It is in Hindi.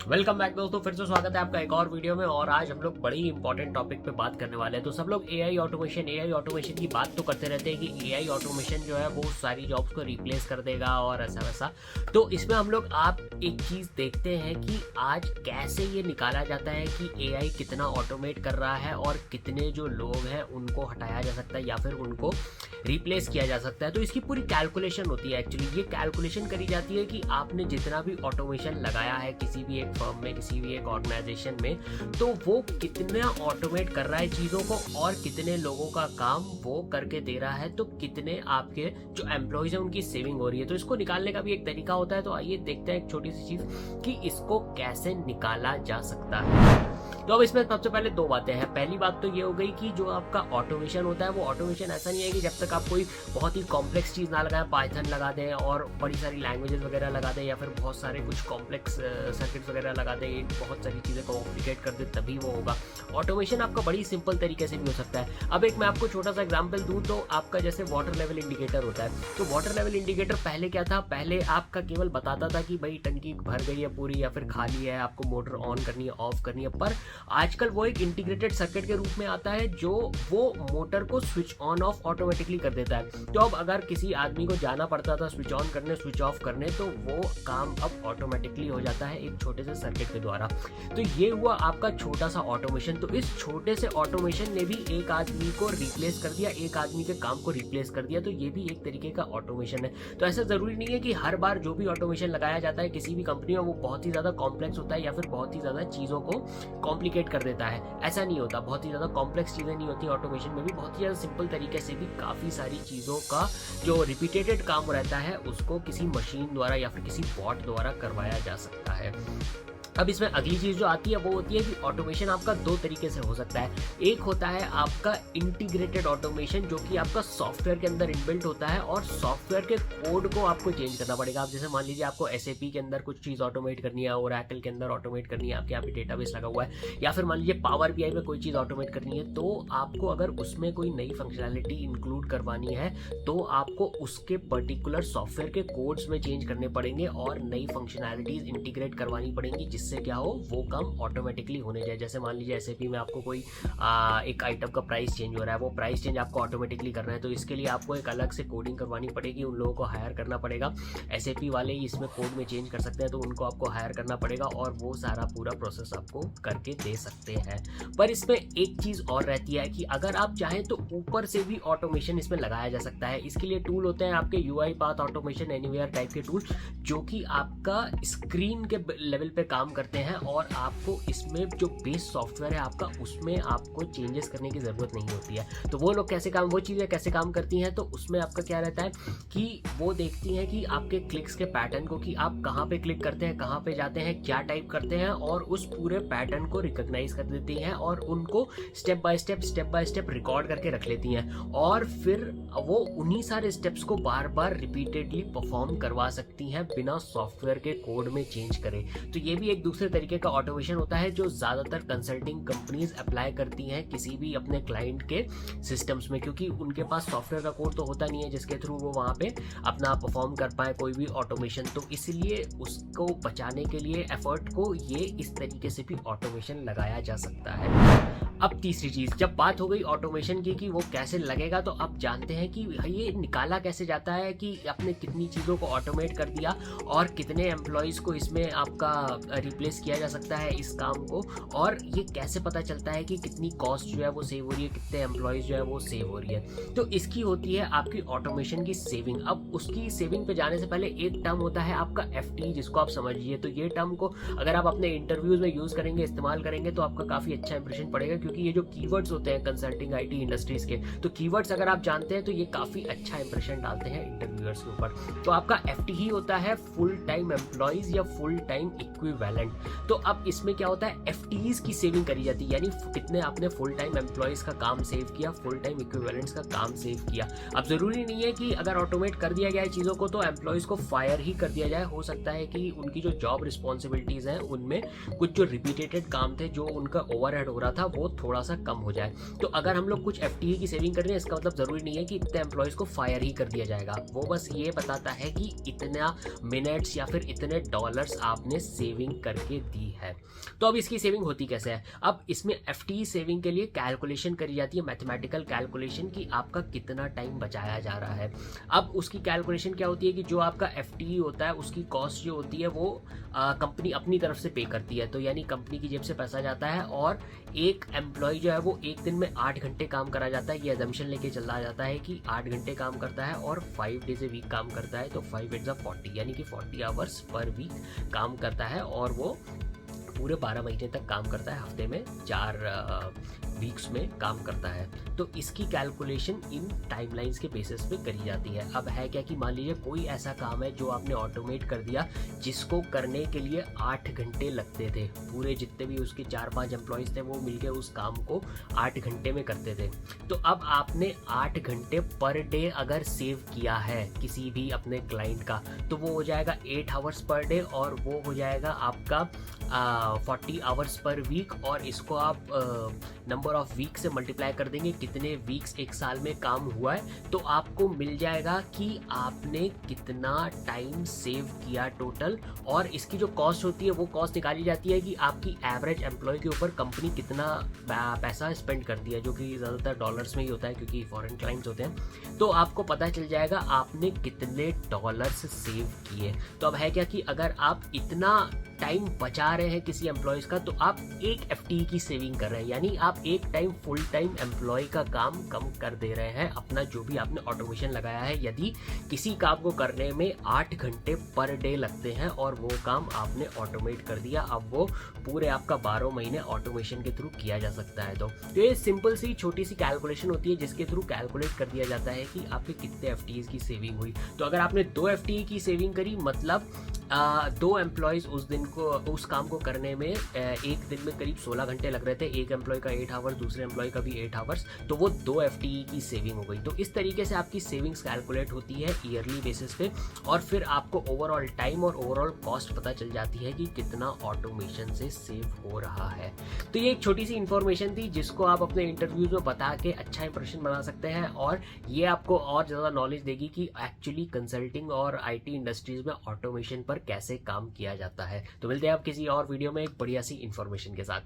वेलकम बैक दोस्तों, फिर से स्वागत है आपका एक और वीडियो में। और आज हम लोग बड़ी इंपॉर्टेंट टॉपिक पे बात करने वाले हैं। तो सब लोग एआई ऑटोमेशन की बात तो करते रहते हैं कि एआई ऑटोमेशन जो है वो सारी जॉब्स को रिप्लेस कर देगा और ऐसा वैसा। तो इसमें हम लोग आप एक चीज़ देखते हैं कि आज कैसे ये निकाला जाता है कि एआई कितना ऑटोमेट कर रहा है और कितने जो लोग हैं उनको हटाया जा सकता है या फिर उनको रिप्लेस किया जा सकता है। तो इसकी पूरी कैलकुलेशन होती है। एक्चुअली ये कैलकुलेशन करी जाती है कि आपने जितना भी ऑटोमेशन लगाया है किसी भी एक फर्म में, किसी भी एक ऑर्गेनाइजेशन में, तो वो कितना ऑटोमेट कर रहा है चीज़ों को और कितने लोगों का काम वो करके दे रहा है, तो कितने आपके जो एम्प्लॉयज हैं उनकी सेविंग हो रही है। तो इसको निकालने का भी एक तरीका होता है। तो आइए देखते हैं एक छोटी सी चीज़ कि इसको कैसे निकाला जा सकता है। तो अब इसमें सबसे पहले दो बातें हैं। पहली बात तो ये हो गई कि जो आपका ऑटोमेशन होता है वो ऑटोमेशन ऐसा नहीं है कि जब तक आप कोई बहुत ही कॉम्प्लेक्स चीज़ ना लगाएं, पाइथन लगा दें और बड़ी सारी लैंग्वेजेस वगैरह लगा दें या फिर बहुत सारे कुछ कॉम्प्लेक्स सर्किट्स वगैरह लगा दें, बहुत सारी चीज़ें कॉम्प्लिकेट कर दें तभी वो होगा। ऑटोमेशन आपका बड़ी सिंपल तरीके से भी हो सकता है। अब एक मैं आपको छोटा सा एग्जाम्पल दूँ तो आपका जैसे वाटर लेवल इंडिकेटर होता है। तो वाटर लेवल इंडिकेटर पहले क्या था? पहले आपका केवल बताता था कि भाई टंकी भर गई है पूरी या फिर खाली है, आपको मोटर ऑन करनी है, ऑफ करनी है। पर आजकल वो एक इंटीग्रेटेड सर्किट के रूप में आता है जो वो मोटर को स्विच ऑन ऑफ ऑटोमेटिकली कर देता है। तो अब अगर किसी आदमी को जाना पड़ता था स्विच ऑन करने, स्विच ऑफ करने, तो वो काम अब ऑटोमेटिकली हो जाता है एक छोटे से सर्किट के द्वारा। तो ये हुआ आपका छोटा सा ऑटोमेशन। तो इस छोटे से ऑटोमेशन ने भी एक आदमी को रिप्लेस कर दिया, एक आदमी के काम को रिप्लेस कर दिया। तो ये भी एक तरीके का ऑटोमेशन है। तो ऐसा जरूरी नहीं है कि हर बार जो भी ऑटोमेशन लगाया जाता है किसी भी कंपनी में वो बहुत ही ज्यादा कॉम्प्लेक्स होता है या फिर बहुत ही ज्यादा चीजों को कॉम्प्लिकेट कर देता है। ऐसा नहीं होता। बहुत ही ज्यादा कॉम्प्लेक्स चीजें नहीं होती। ऑटोमेशन में भी बहुत ही ज्यादा सिंपल तरीके से भी काफी सारी चीजों का जो रिपीटेटेड काम रहता है उसको किसी मशीन द्वारा या फिर किसी बॉट द्वारा करवाया जा सकता है। अब इसमें अगली चीज जो आती है वो होती है कि ऑटोमेशन आपका दो तरीके से हो सकता है। एक होता है आपका इंटीग्रेटेड ऑटोमेशन जो कि आपका सॉफ्टवेयर के अंदर इनबिल्ट होता है और सॉफ्टवेयर के कोड को आपको चेंज करना पड़ेगा। आप जैसे मान लीजिए आपको एसएपी के अंदर कुछ चीज़ ऑटोमेट करनी है, ओरेकल के अंदर ऑटोमेट करनी है, आपके यहाँ पे डेटाबेस लगा हुआ है, या फिर मान लीजिए पावर बीआई में कोई चीज़ ऑटोमेट करनी है, तो आपको अगर उसमें कोई नई फंक्शनैलिटी इंक्लूड करवानी है तो आपको उसके पर्टिकुलर सॉफ्टवेयर के कोड्स में चेंज करने पड़ेंगे और नई फंक्शनैलिटीज इंटीग्रेट करवानी पड़ेंगी जिससे क्या हो वो काम ऑटोमेटिकली होने जाए। जैसे मान लीजिए एसएपी में आपको कोई एक आइटम का प्राइस चेंज हो रहा है, वो प्राइस चेंज आपको ऑटोमेटिकली करना है, तो इसके लिए आपको एक अलग से कोडिंग करवानी पड़ेगी, उन लोगों को हायर करना पड़ेगा। एसएपी वाले ही इसमें कोड में चेंज कर सकते हैं तो उनको आपको हायर करना पड़ेगा और वो सारा पूरा प्रोसेस आपको करके दे सकते हैं। पर इसमें एक चीज़ और रहती है कि अगर आप चाहें तो ऊपर से भी ऑटोमेशन इसमें लगाया जा सकता है। इसके लिए टूल होते हैं आपके UI path automation anywhere type के टूल जो कि आपका स्क्रीन के लेवल पे काम करते हैं और आपको इसमें जो बेस सॉफ्टवेयर है आपका उसमें आपको चेंजेस करने की ज़रूरत नहीं होती है। तो वो लोग वो चीज़ें कैसे काम करती हैं, तो उसमें आपका क्या रहता है कि वो देखती हैं कि आपके क्लिक्स के पैटर्न को, कि आप कहाँ पे क्लिक करते हैं, कहाँ पे जाते हैं, क्या टाइप करते हैं, और उस पूरे पैटर्न को रिकॉग्नाइज कर देती हैं और उनको स्टेप बाय स्टेप रिकॉर्ड करके रख लेती हैं और फिर वो उन्हीं सारे स्टेप्स को बार बार रिपीटेडली परफॉर्म करवा सकती हैं बिना सॉफ्टवेयर के कोड में चेंज करे। तो ये भी एक दूसरे तरीके का ऑटोमेशन होता है जो ज़्यादातर कंसल्टिंग कंपनीज अप्लाई करती हैं किसी भी अपने क्लाइंट के सिस्टम्स में, क्योंकि उनके पास सॉफ्टवेयर का कोड तो होता नहीं है जिसके थ्रू वो वहाँ पे अपना परफॉर्म कर पाए कोई भी ऑटोमेशन। तो इसलिए उसको बचाने के लिए एफर्ट को ये इस तरीके से भी ऑटोमेशन लगाया जा सकता है। अब तीसरी चीज़, जब बात हो गई ऑटोमेशन की कि वो कैसे लगेगा, तो आप जानते हैं कि ये निकाला कैसे जाता है कि आपने कितनी चीज़ों को ऑटोमेट कर दिया और कितने एम्प्लॉयज़ को इसमें आपका रिप्लेस किया जा सकता है इस काम को, और ये कैसे पता चलता है कि कितनी कॉस्ट जो है वो सेव हो रही है, कितने एम्प्लॉयज़ जो है वो सेव हो रही है। तो इसकी होती है आपकी ऑटोमेशन की सेविंग। अब उसकी सेविंग पे जाने से पहले एक टर्म होता है आपका एफटी, जिसको आप समझिए। तो ये टर्म को अगर आप अपने इंटरव्यूज़ में यूज़ करेंगे, इस्तेमाल करेंगे, तो आपका काफ़ी अच्छा इंप्रेशन पड़ेगा, क्योंकि ये जो कीवर्ड्स होते हैं कंसल्टिंग आईटी इंडस्ट्रीज के, तो कीवर्ड्स अगर आप जानते हैं तो ये काफ़ी अच्छा इंप्रेशन डालते हैं इंटरव्यूअर्स के ऊपर। तो आपका एफटी ही होता है फुल टाइम एम्प्लॉयज़ या फुल टाइम इक्विवेलेंट। तो अब इसमें क्या होता है, एफटीज की सेविंग करी जाती है, यानी कितने आपने फुल टाइम एम्प्लॉयज़ का काम सेव किया, फुल टाइम इक्विवेलेंट्स का काम सेव किया। अब ज़रूरी नहीं है कि अगर ऑटोमेट कर दिया गया है चीज़ों को तो एम्प्लॉयज़ को फायर ही कर दिया जाए। हो सकता है कि उनकी जो जॉब रिस्पॉन्सिबिलिटीज़ हैं उनमें कुछ जो रिपीटेटेड काम थे, जो उनका ओवरहेड हो रहा था, वो थोड़ा सा कम हो जाए। तो अगर हम लोग कुछ एफटीई की सेविंग कर रहे हैं, इसका मतलब ज़रूरी नहीं है कि इतने एम्प्लॉयज़ को फायर ही कर दिया जाएगा। वो बस ये बताता है कि इतना मिनट्स या फिर इतने डॉलर्स आपने सेविंग कर करके दी है। तो अब इसकी सेविंग होती कैसे है? अब इसमें FTE सेविंग के लिए कैलकुलेशन करी जाती है, मैथमेटिकल कैलकुलेशन कि आपका कितना टाइम बचाया जा रहा है। अब उसकी कैलकुलेशन क्या होती है कि जो आपका FTE होता है उसकी कॉस्ट जो होती है वो कंपनी अपनी तरफ से पे करती है। तो यानी कंपनी की जेब से पैसा जाता है और एक एम्प्लॉय जो है वो एक दिन में 8 घंटे काम करा जाता है। ये एजम्पशन लेके चला जाता है कि 8 घंटे काम करता है और 5 डेज ए वीक काम करता है, तो 5 8 40 यानी कि 40 आवर्स पर वीक काम करता है और वो पूरे 12 महीने तक काम करता है, हफ्ते में 4 वीक्स में काम करता है। तो इसकी कैलकुलेशन इन टाइमलाइंस के बेसिस पे करी जाती है। अब है क्या कि मान लीजिए कोई ऐसा काम है जो आपने ऑटोमेट कर दिया जिसको करने के लिए 8 घंटे लगते थे, पूरे जितने भी उसके 4-5 एम्प्लॉयज़ थे वो मिलके उस काम को 8 घंटे में करते थे। तो अब आपने 8 घंटे पर डे अगर सेव किया है किसी भी अपने क्लाइंट का, तो वो हो जाएगा 8 आवर्स पर डे और वो हो जाएगा आपका 40 आवर्स पर वीक। और इसको आप नंबर ऑफ वीक से मल्टीप्लाई कर देंगे कितने वीक्स एक साल में काम हुआ है, तो आपको मिल जाएगा कि आपने कितना टाइम सेव किया टोटल। और इसकी जो कॉस्ट होती है वो कॉस्ट निकाली जाती है कि आपकी एवरेज एम्प्लॉय के ऊपर कंपनी कितना पैसा स्पेंड करती है, जो कि ज़्यादातर डॉलर्स में ही होता है क्योंकि फॉरेन क्लाइंट्स होते हैं। तो आपको पता चल जाएगा आपने कितने डॉलर्स सेव किए। तो अब है क्या कि अगर आप इतना टाइम बचा रहे हैं किसी एम्प्लॉयज़ का, तो आप एक FTE की सेविंग कर रहे हैं, यानी आप एक टाइम फुल टाइम एम्प्लॉय का काम कम कर दे रहे हैं अपना जो भी आपने ऑटोमेशन लगाया है। यदि किसी काम को करने में 8 घंटे पर डे लगते हैं और वो काम आपने ऑटोमेट कर दिया, अब वो पूरे आपका 12 महीने ऑटोमेशन के थ्रू किया जा सकता है। तो ये सिंपल सी छोटी सी कैलकुलेशन होती है जिसके थ्रू कैलकुलेट कर दिया जाता है कि आपके कितने FTEs की सेविंग हुई। तो अगर आपने 2 FTE की सेविंग करी, मतलब 2 एम्प्लॉयज़ उस काम को करने में एक दिन में करीब 16 घंटे लग रहे थे, एक एम्प्लॉय का 8 आवर्स, दूसरे एम्प्लॉय का भी 8 आवर्स, तो वो 2 FTE की सेविंग हो गई। तो इस तरीके से आपकी सेविंग्स कैलकुलेट होती है ईयरली बेसिस पे और फिर आपको ओवरऑल टाइम और ओवरऑल कॉस्ट पता चल जाती है कि कितना ऑटोमेशन से सेव हो रहा है। तो ये एक छोटी सी इन्फॉर्मेशन थी जिसको आप अपने इंटरव्यूज में बता के अच्छा इंप्रेशन बना सकते हैं और ये आपको और ज़्यादा नॉलेज देगी कि एक्चुअली कंसल्टिंग और IT इंडस्ट्रीज में ऑटोमेशन पर कैसे काम किया जाता है। तो मिलते हैं आप किसी और वीडियो में एक बढ़िया सी इन्फॉर्मेशन के साथ।